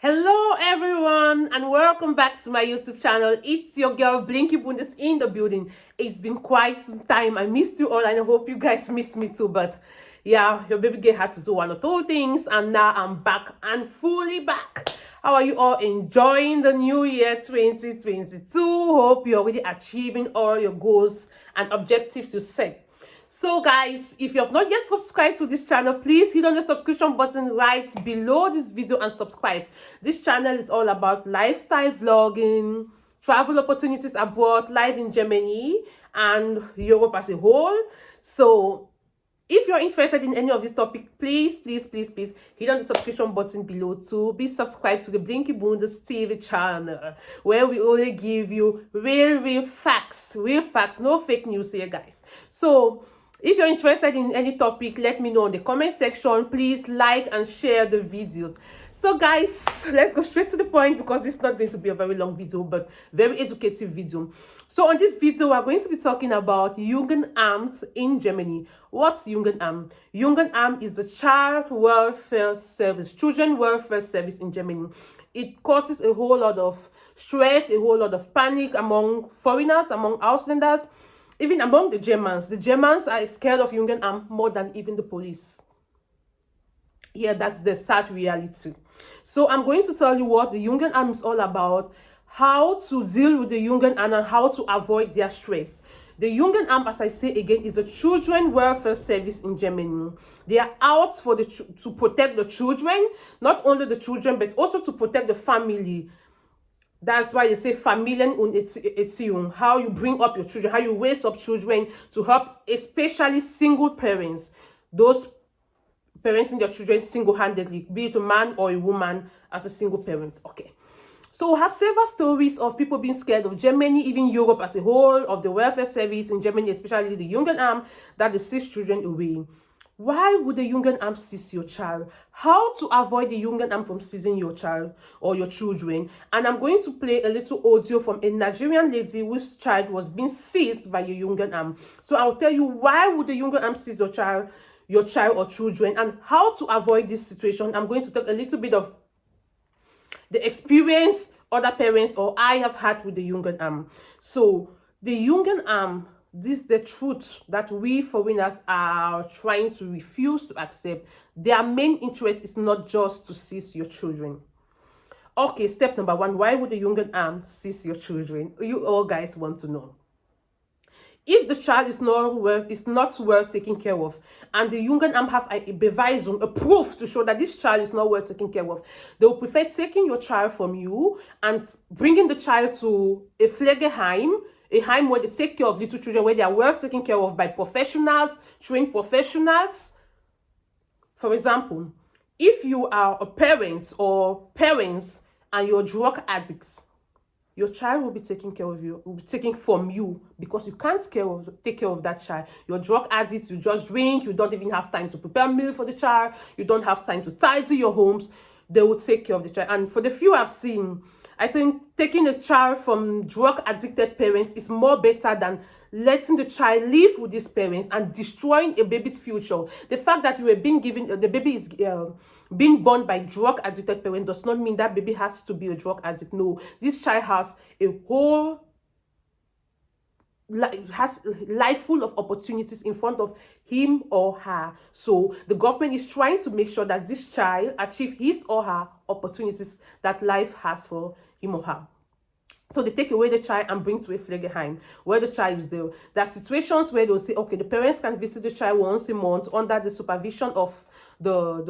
Hello everyone and welcome back to my YouTube channel. It's your girl Blinky Bundes in the building. It's been quite some time. I missed you all and I hope you guys missed me too. But yeah, your baby girl had to do one or two things and now I'm back and fully back. How are you all enjoying the new year 2022? Hope you're already achieving all your goals and objectives you set. So guys, if you have not yet subscribed to this channel, please hit on the subscription button right below this video and subscribe. This channel is all about lifestyle vlogging, travel opportunities abroad, live in Germany and Europe as a whole. So if you're interested in any of this topic, please hit on the subscription button below to be subscribed to the Blinky Bundes TV channel, where we only give you real facts, no fake news here, guys. So if you're interested in any topic, let me know in the comment section. Please like and share the videos. So guys, let's go straight to the point because it's not going to be a very long video but very educative video. So on this video, we're going to be talking about Jugendamt in Germany. What's Jugendamt? Jugendamt is the child welfare service, children welfare service in Germany. It causes a whole lot of stress, a whole lot of panic among foreigners, among Ausländers. Even among the Germans are scared of Jugendamt more than even the police. Yeah, that's the sad reality. So I'm going to tell you what the Jugendamt is all about, how to deal with the Jugendamt and how to avoid their stress. The Jugendamt, as I say again, is the children welfare service in Germany. They are out for to protect the children, not only the children, but also to protect the family. That's why they say Familien und Erziehung, how you bring up your children, how you raise up children to help especially single parents, those parenting their children single-handedly, be it a man or a woman as a single parent. Okay. So we have several stories of people being scared of Germany, even Europe as a whole, of the welfare service in Germany, especially the Jugendamt, that they seize children away. Why would the Jugendamt seize your child? How to avoid the Jugendamt from seizing your child or your children? And I'm going to play a little audio from a Nigerian lady whose child was being seized by the Jugendamt. So I'll tell you why would the Jugendamt seize your child or children, and how to avoid this situation. I'm going to talk a little bit of the experience other parents or I have had with the Jugendamt. So the Jugendamt, this is the truth that we foreigners are trying to refuse to accept. Their main interest is not just to seize your children. Okay, step number one, why would the Jugendamt seize your children? You all guys want to know. If the child is not worth taking care of, and the Jugendamt have a Beweisung, a proof to show that this child is not worth taking care of, they will prefer taking your child from you and bringing the child to a Pflegeheim, a home where they take care of little children, where they are well taken care of by professionals, trained professionals. For example, if you are a parent or parents and you're drug addicts, your child will be taken care of you, will be taken from you because you can't take care of that child. You're drug addicts, you just drink, you don't even have time to prepare meal for the child, you don't have time to tidy your homes. They will take care of the child. And for the few I've seen, I think taking a child from drug addicted parents is more better than letting the child live with these parents and destroying a baby's future. The fact that you are being given, the baby is being born by drug addicted parent does not mean that baby has to be a drug addict. No, this child has a whole life full of opportunities in front of him or her. So the government is trying to make sure that this child achieves his or her opportunities that life has for him or her. So they take away the child and bring to a Pflegeheim where the child is there. There are situations where they'll say, okay, the parents can visit the child once a month under the supervision of the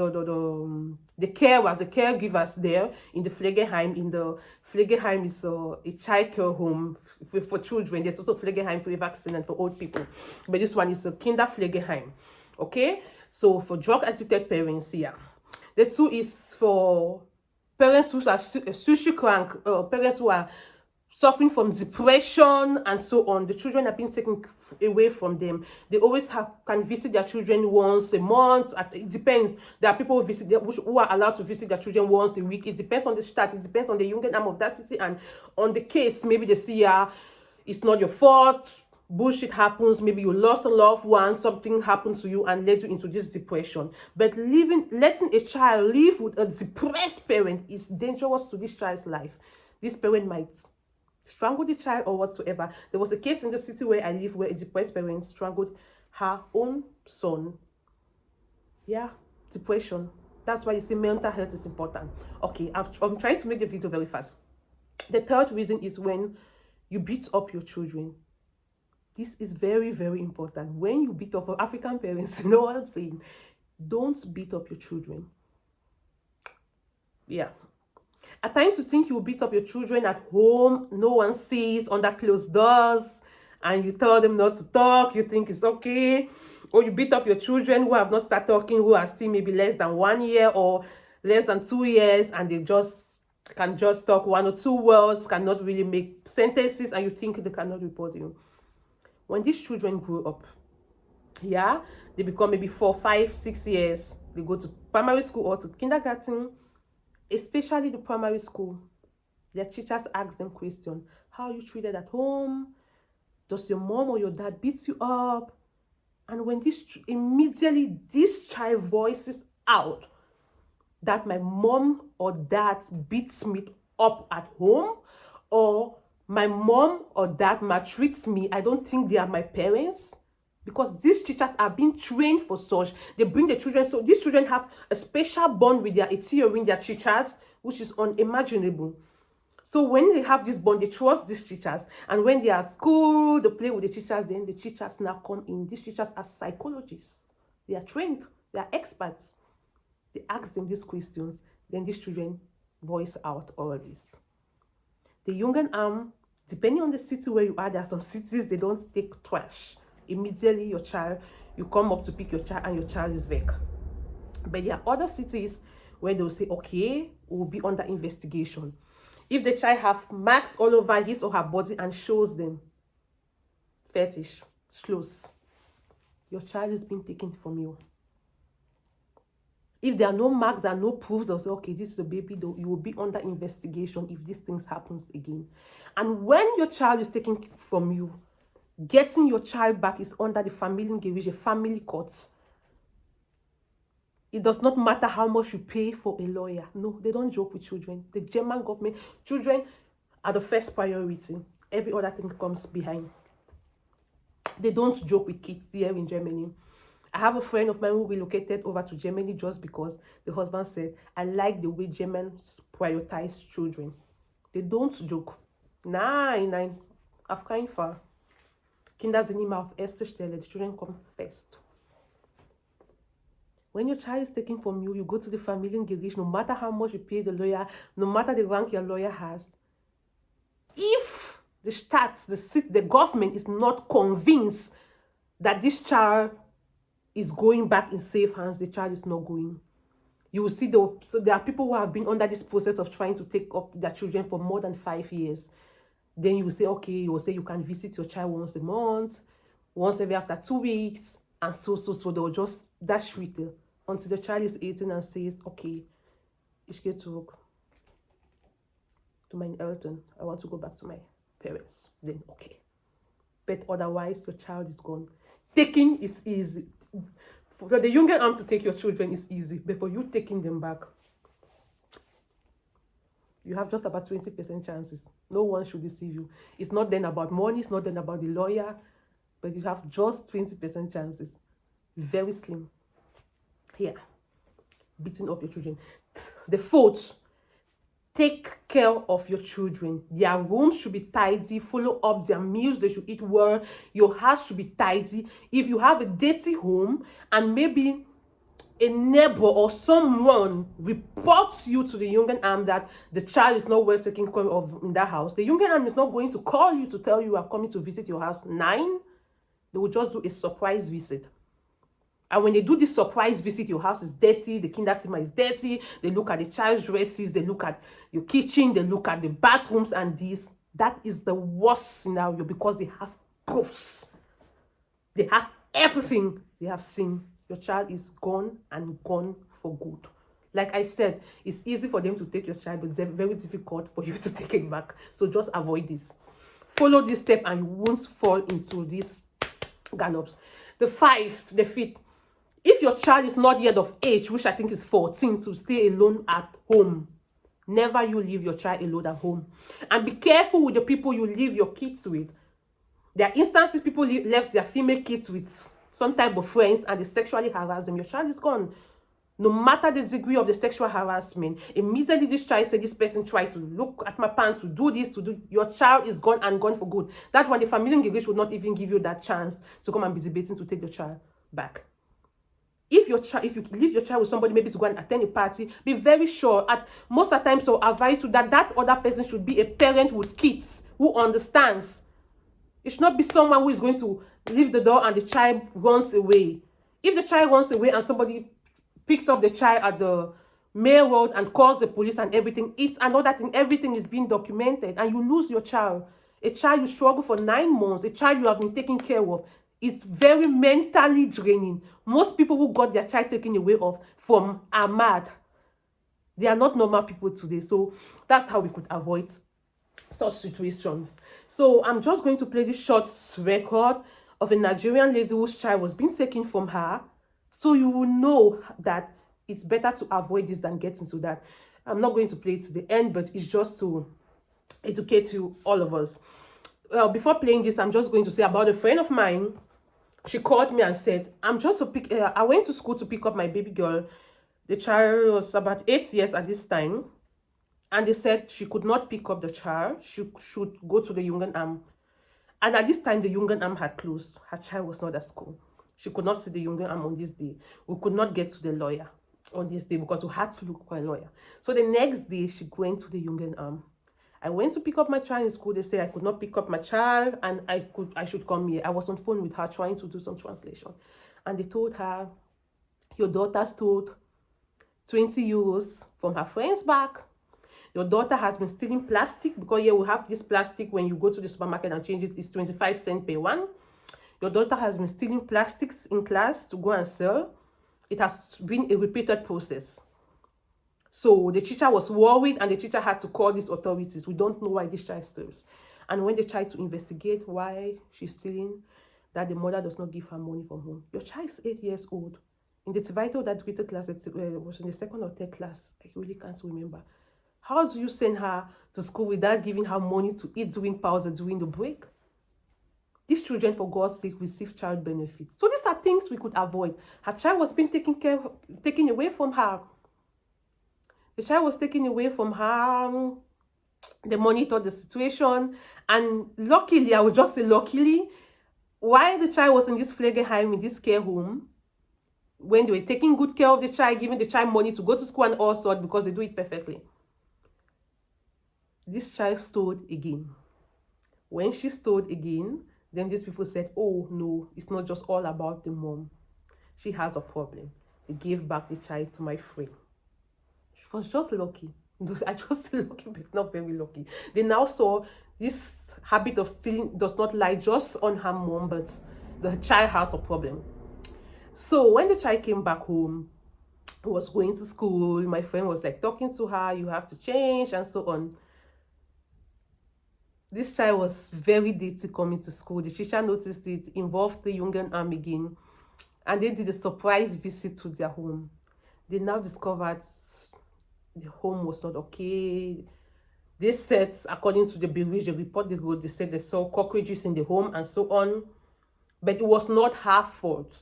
carers, the caregivers there in the Pflegeheim. In the Pflegeheim is a child care home for children. There's also Pflegeheim for vaccine and for old people. But this one is a Kinder Pflegeheim. Okay? So for drug addicted parents, yeah. The two is for parents who are sushi crank, parents who are suffering from depression and so on. The children are being taken away from them. They always can visit their children once a month. It depends. There are people who are allowed to visit their children once a week. It depends on the state. It depends on the Jugendamt of that city and on the case. Maybe they see, yeah, it's not your fault. bullshit happens, maybe you lost a loved one, something happened to you and led you into this depression. But letting a child live with a depressed parent is dangerous to this child's life. This parent might strangle the child or whatsoever. There was a case in the city where I live where a depressed parent strangled her own son. Yeah, depression. That's why you see mental health is important. Okay, I'm trying to make the video very fast. The third reason is when you beat up your children. This is very, very important. When you beat up African parents, you know what I'm saying? Don't beat up your children. Yeah. At times you think you will beat up your children at home, no one sees, under closed doors, and you tell them not to talk, you think it's okay. Or you beat up your children who have not started talking, who are still maybe less than 1 year or less than 2 years, and they can just talk 1 or 2 words, cannot really make sentences, and you think they cannot report you. When these children grow up, yeah, they become maybe 4, 5, 6 years, they go to primary school or to kindergarten, especially the primary school, their teachers ask them questions. How are you treated at home? Does your mom or your dad beat you up? And when immediately this child voices out that my mom or dad beats me up at home, or my mom or dad maltreats me, I don't think they are my parents, because these teachers are being trained for such. They bring the children, so these children have a special bond with their their teachers, which is unimaginable. So when they have this bond, they trust these teachers, and when they are at school, they play with the teachers, then the teachers now come in. These teachers are psychologists. They are trained, they are experts. They ask them these questions, then these children voice out all this. The Jugendamt, depending on the city where you are, there are some cities they don't take trash. Immediately you come up to pick your child and your child is back. But there are other cities where they'll say, okay, we'll be under investigation. If the child have marks all over his or her body and shows them, fetish, close, your child is being taken from you. If there are no marks and no proofs, they'll say, okay, this is a baby, though, you will be under investigation if these things happens again. And when your child is taken from you, getting your child back is under the a family court. It does not matter how much you pay for a lawyer. No, they don't joke with children. The German government, children are the first priority. Every other thing comes behind. They don't joke with kids here in Germany. I have a friend of mine who relocated over to Germany just because the husband said, I like the way Germans prioritize children. They don't joke. Nein, auf keinen Fall. Kinder sind immer auf erster Stelle. The children come first. When your child is taken from you, you go to the Familiengericht, no matter how much you pay the lawyer, no matter the rank your lawyer has. If the government is not convinced that this child is going back in safe hands, the child is not going. You will see, so there are people who have been under this process of trying to take up their children for more than 5 years. Then you will say, okay, you will say you can visit your child once a month, once every after 2 weeks, and so they will just dash with it until the child is 18 and says, okay, ich gehe zurück to my Eltern. I want to go back to my parents. Then okay. But otherwise, your child is gone. Taking is easy. For the Jugendamt to take your children is easy, but for you taking them back, you have just about 20% chances. No one should deceive you. It's not then about money, it's not then about the lawyer, but you have just 20% chances. Very slim. Here, beating up your children. The fourth, take care of your children. Their rooms should be tidy. Follow up their meals. They should eat well. Your house should be tidy. If you have a dirty home and maybe a neighbor or someone reports you to the Jugendamt that the child is not well taken care of in that house, the Jugendamt is not going to call you to tell you are coming to visit your house. 9, they will just do a surprise visit. And when they do this surprise visit, your house is dirty, the kindergarten is dirty, they look at the child's dresses, they look at your kitchen, they look at the bathrooms and this. That is the worst scenario because they have proofs. They have everything they have seen. Your child is gone and gone for good. Like I said, it's easy for them to take your child, but it's very difficult for you to take it back. So just avoid this. follow this step and you won't fall into these gallops. The 5, the 5th, if your child is not yet of age, which I think is 14, to stay alone at home, never you leave your child alone at home. And be careful with the people you leave your kids with. There are instances people left their female kids with some type of friends and they sexually harass them. Your child is gone. No matter the degree of the sexual harassment, immediately this child said, this person tried to look at my pants, to do this, to do, your child is gone and gone for good. That's why the family engagement would not even give you that chance to come and be debating to take your child back. If you leave your child with somebody, maybe to go and attend a party, be very sure. At most of the times, so advise you that that other person should be a parent with kids who understands. It should not be someone who is going to leave the door and the child runs away. If the child runs away and somebody picks up the child at the main road and calls the police and everything, it's another thing. Everything is being documented and you lose your child. A child you struggle for 9 months, a child you have been taking care of. It's very mentally draining. Most people who got their child taken away from are mad. They are not normal people today. So that's how we could avoid such situations. So I'm just going to play this short record of a Nigerian lady whose child was being taken from her, so you will know that it's better to avoid this than get into that. I'm not going to play it to the end, but it's just to educate you, all of us. Well, before playing this, I'm just going to say about a friend of mine. She called me and said, I went to school to pick up my baby girl. The child was about 8 years at this time. And they said she could not pick up the child. She should go to the Jugendamt. And at this time, the Jugendamt had closed. Her child was not at school. She could not see the Jugendamt on this day. We could not get to the lawyer on this day because we had to look for a lawyer. So the next day, she went to the Jugendamt. I went to pick up my child in school. They said I could not pick up my child and I should come here. I was on phone with her trying to do some translation. And they told her, your daughter stole 20 euros from her friend's bag. Your daughter has been stealing plastic, because here we have this plastic when you go to the supermarket and change it, it's 25 cents per one. Your daughter has been stealing plastics in class to go and sell. It has been a repeated process. So the teacher was worried and the teacher had to call these authorities. We don't know why this child steals. And when they tried to investigate why she's stealing, that the mother does not give her money from home. Your child is 8 years old. In the Tivaito that greeted class, it was in the 2nd or 3rd class. I really can't remember. How do you send her to school without giving her money to eat during pause or during the break? These children, for God's sake, receive child benefits. So these are things we could avoid. Her child was being taken away from her. The child was taken away from her. They monitored the situation. And luckily, I would just say luckily, while the child was in this Pflegeheim, in this care home, when they were taking good care of the child, giving the child money to go to school and all sorts, because they do it perfectly, this child stole again. When she stole again, then these people said, oh no, it's not just all about the mom. She has a problem. They gave back the child to my friend. She was just lucky. I just say lucky, but not very lucky. They now saw this habit of stealing does not lie just on her mom, but the child has a problem. So when the child came back home, was going to school, my friend was like talking to her, you have to change and so on. This child was very dirty coming to school. The teacher noticed it, involved the Jugendamt again, and they did a surprise visit to their home. They now discovered the home was not okay. They said, according to the Bewitch, the report they wrote, they said they saw cockroaches in the home and so on. But it was not her fault.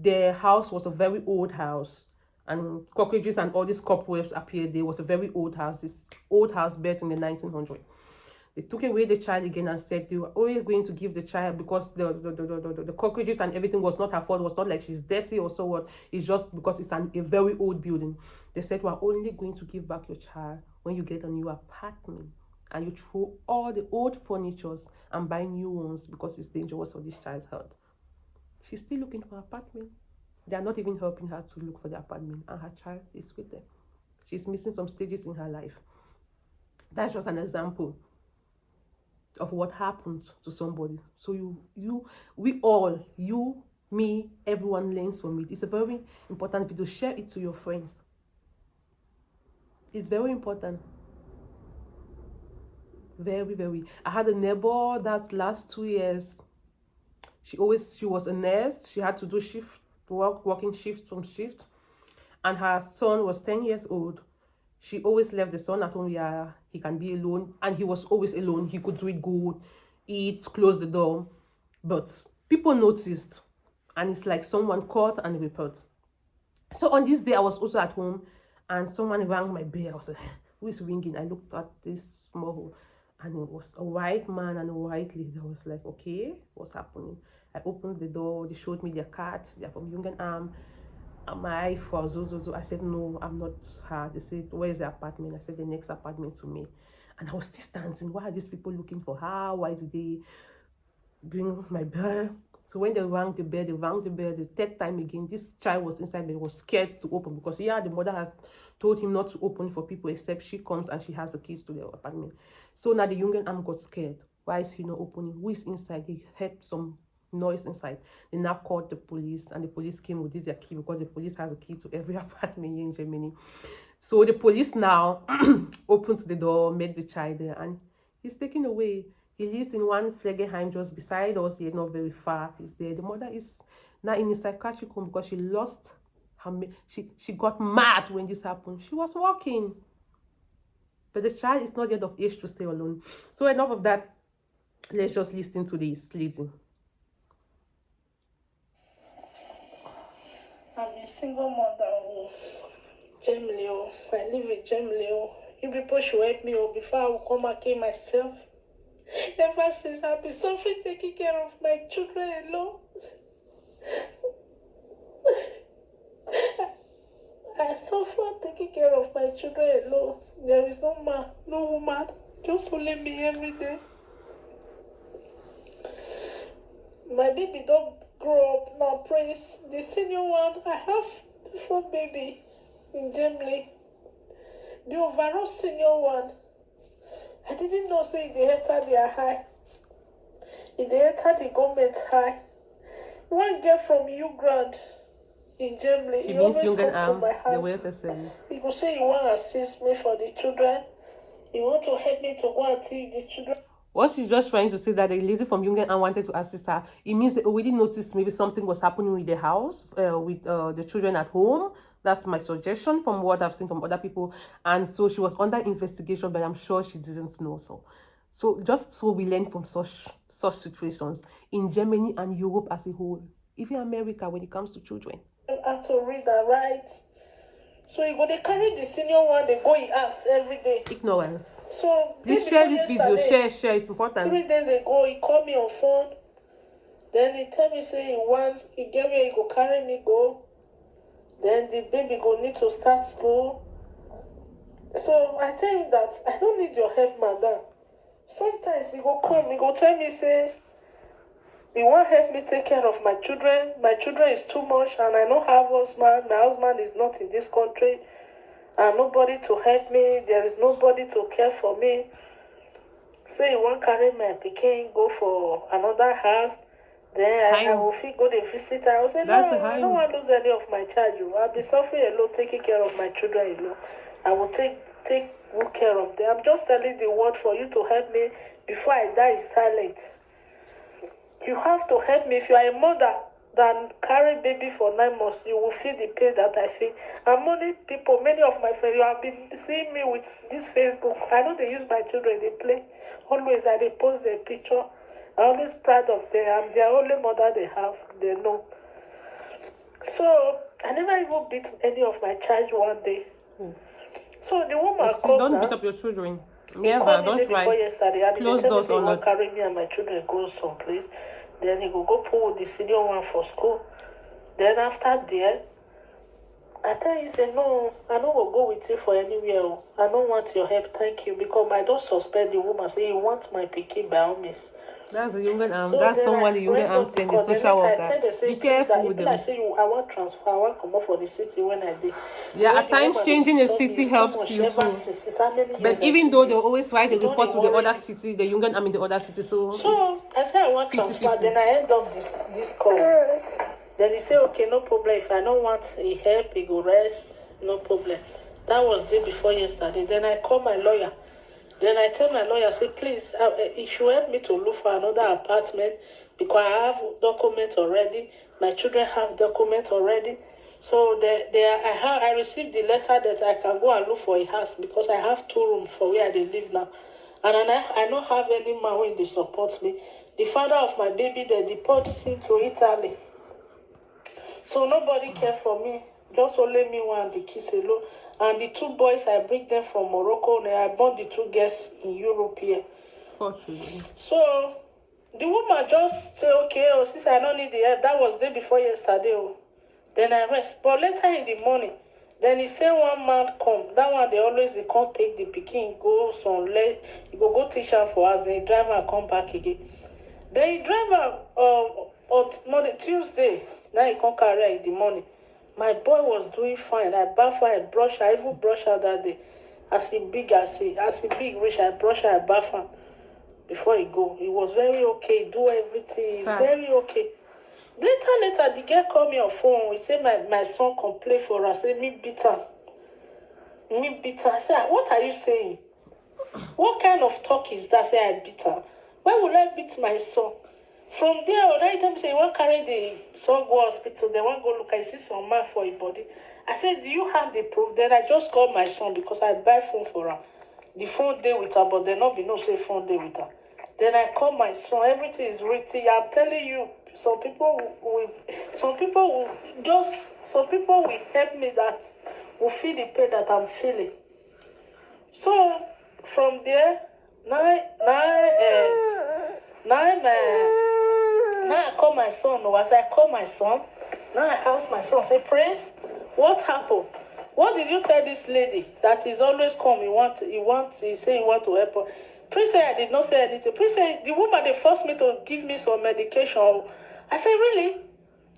The house was a very old house, and cockroaches and all these cobwebs appeared. There was a very old house, this old house built in the 1900s. They took away the child again and said they were always going to give the child, because the cockroaches and everything was not her fault. It was not like she's dirty or so what. It's just because it's a very old building. They said we're only going to give back your child when you get a new apartment and you throw all the old furnitures and buy new ones, because it's dangerous for this child's health. She's still looking for an apartment. They are not even helping her to look for the apartment, and her child is with them. She's missing some stages in her life. That's just an example of what happened to somebody. So we all, you, me, everyone learns from it. It's a very important video. Share it to your friends. It's very important. Very, very. I had a neighbor that last 2 years, she was a nurse. She had to do shift work, working shift from shift. And her son was 10 years old. She always left the son at home. Yeah, he can be alone. And he was always alone. He could do it good, eat, close the door. But people noticed. And it's like someone caught and report. So on this day, I was also at home. And someone rang my bell. I was like, who is ringing? I looked at this small hole. And it was a white man and a white lady. I was like, okay, what's happening? I opened the door. They showed me their cards. They're from Jugendamt. Am I for Zozo? I said, no, I'm not her. They said, where's the apartment? I said, the next apartment to me. And I was still dancing. Why are these people looking for her? Why did they bring my bell? So when they rang the bell, the third time again, this child was inside, but was scared to open because, yeah, the mother has told him not to open for people except she comes and she has the keys to the apartment. So now the Jugendamt got scared. Why is he not opening? Who is inside? They heard some noise inside. They now called the police, and the police came with their key because the police has a key to every apartment here in Germany. So the police now opened the door, met the child there, and he's taken away. He lives in one Pflegeheim just beside us here, not very far. He's there. The mother is now in a psychiatric home because she lost her. She got mad when this happened. She was walking, but the child is not yet of age to stay alone. So enough of that. Let's just listen to this lady. I'm a single mother. Germany. I live in Germany. You people should help me before I will come and kill myself. Ever since I've been suffering taking care of my children alone. I suffer taking care of my children alone. There is no man, no woman, just only me every day. My baby don't grow up now, praise. The senior one, I have 4 baby in Germany. The overall senior one, I didn't know say they enter their high. If they enter the government high. One girl from Ugrand in Germany, he always come to my house. He will say he want to assist me for the children. He want to help me to go and see the children. What she's just trying to say that the lady from Jugendamt wanted to assist her. It means they already noticed maybe something was happening with the house, with the children at home. That's my suggestion from what I've seen from other people. And so she was under investigation, but I'm sure she didn't know so. Just so we learn from such situations in Germany and Europe as a whole, even America when it comes to children. I have to read and write. So you go, they carry the senior one, they go in house every day. Ignorance. So please share this video, share, it's important. 3 days ago, he called me on phone. Then he tell me, say he gave me, he go carry me go. Then the baby go need to start school. So I tell you that I don't need your help, madam. Sometimes he go come, he go tell me, say, he won't help me take care of my children. My children is too much and I don't have husband. My husband is not in this country. And nobody to help me. There is nobody to care for me. Say he won't carry my pikin, go for another house. Then I will feel go to visit. I will say, no, I don't want to lose any of my child. I'll be suffering alone, taking care of my children alone. I will take good care of them. I'm just telling the word for you to help me before I die silent. You have to help me. If you are a mother that carry baby for 9 months, you will feel the pain that I feel. And many of my friends, you have been seeing me with this Facebook. I know they use my children, they play. Always I they post their picture. I'm always proud of them. I'm their only mother they have. They know. So I never even beat any of my child one day. So the woman called don't beat up your children. Never, don't try. Yesterday, and close doors or not. Carry me and my children go someplace. Then he go pull the senior one for school. Then after there, I tell you, say no, I don't go with you for anywhere. I don't want your help, thank you, because I don't suspect the woman. Say he wants my pikin by all means. That's the Jugendamt. So that's someone the Jugendamt send the social worker. Be careful with them. I say I want transfer. I want come up for the city when I did. Yeah, at times changing a city helps you too. But even though they always write the report to the other city, the Jugendamt in the other city. So I say I want transfer. Then I end up this call. Then he say, okay, no problem. If I don't want a help, he go rest. No problem. That was day before yesterday. Then I call my lawyer. Then I tell my lawyer, say, please, he should help me to look for another apartment because I have documents already. My children have documents already. So I received the letter that I can go and look for a house because I have 2 rooms for where they live now. And I don't have any man when they support me. The father of my baby, they deported him to Italy. So nobody cared for me. Just only me and the kids alone. And the 2 boys, I bring them from Morocco. And I born the 2 girls in Europe here. Fortunately. So the woman just say, okay, oh, since I don't need the help, that was day before yesterday. Oh. Then I rest. But later in the morning, then he say one man come. That one they can't take the pikin, go he go teach her for us, then he drive and come back again. Then he drive her on Monday, Tuesday. Now he can't carry her in the morning. My boy was doing fine. I bath her, I brush her, I even brush her that day. As he big, rich, I brush her, I bath her before he go. He was very okay, do everything. He's very okay. Later, the girl called me on phone. He said my son can play for her. I said, me beat her. I said, what are you saying? What kind of talk is that? I said, I beat her. Why would I beat my son? From there, another time say, you want to carry the son go hospital, they want to go look, I see some man for your body. I said, do you have the proof? Then I just called my son because I buy phone for her. The phone day with her, but there not be no say phone day with her. Then I call my son, everything is written. I'm telling you, some people will help me that will feel the pain that I'm feeling. So from there, now I call my son. As I call my son, now I ask my son, say, Prince, what happened? What did you tell this lady that he's always come? He say he want to help her. Prince said, I did not say anything. Prince said, the woman, they forced me to give me some medication. I said, really?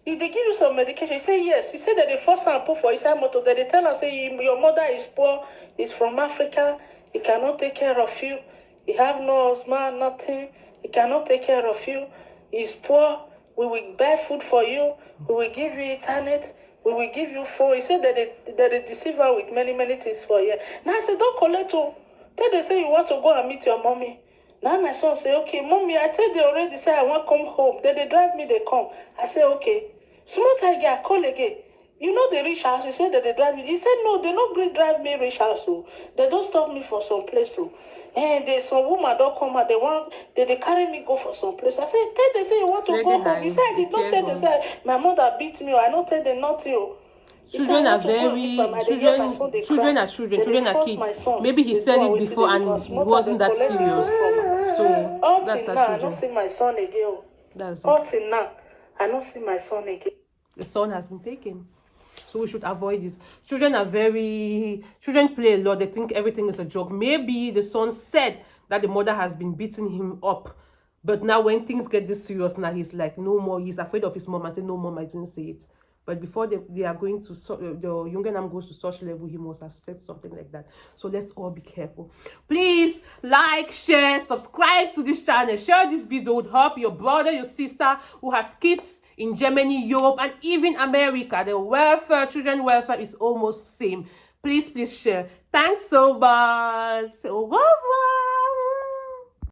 If they give you some medication, he said, yes. He said that they force her and put for his motor. That they tell her, say, your mother is poor, he's from Africa, he cannot take care of you. He have no husband, nothing. He cannot take care of you. He's poor. We will buy food for you. We will give you internet. We will give you phone. He said that they deceive her with many, many things for you. Now I said, don't collect to. Tell they say you want to go and meet your mommy. Now my son say, okay, mommy, I tell they already say I want to come home. Then they drive me, they come. I say, okay. Small time again, I call again. You know the rich house. He said that they drive me. He said, no, they not drive me rich house. So they don't stop me for some place. So. And there's some woman don't come out. They carry me go for some place. I said, tell they say you want to go home. He said, I did not tell they say my mother beat me. Or I not tell them nothing. Children are very children are kids. Maybe he said it before and it wasn't that serious. So that's now, I don't see my son again. That's it. Now, I don't see my son again. The son has been taken. So we should avoid this. Children play a lot. They think everything is a joke. Maybe the son said that the mother has been beating him up. But now when things get this serious, now he's like, no more. He's afraid of his mom. I said, no, mom, I didn't say it. But before they are going to, the Jugendamt goes to such level, he must have said something like that. So let's all be careful. Please like, share, subscribe to this channel. Share this video with help your brother, your sister who has kids in Germany, Europe, and even America. The children welfare is almost same. Please share. Thanks so much. Au revoir.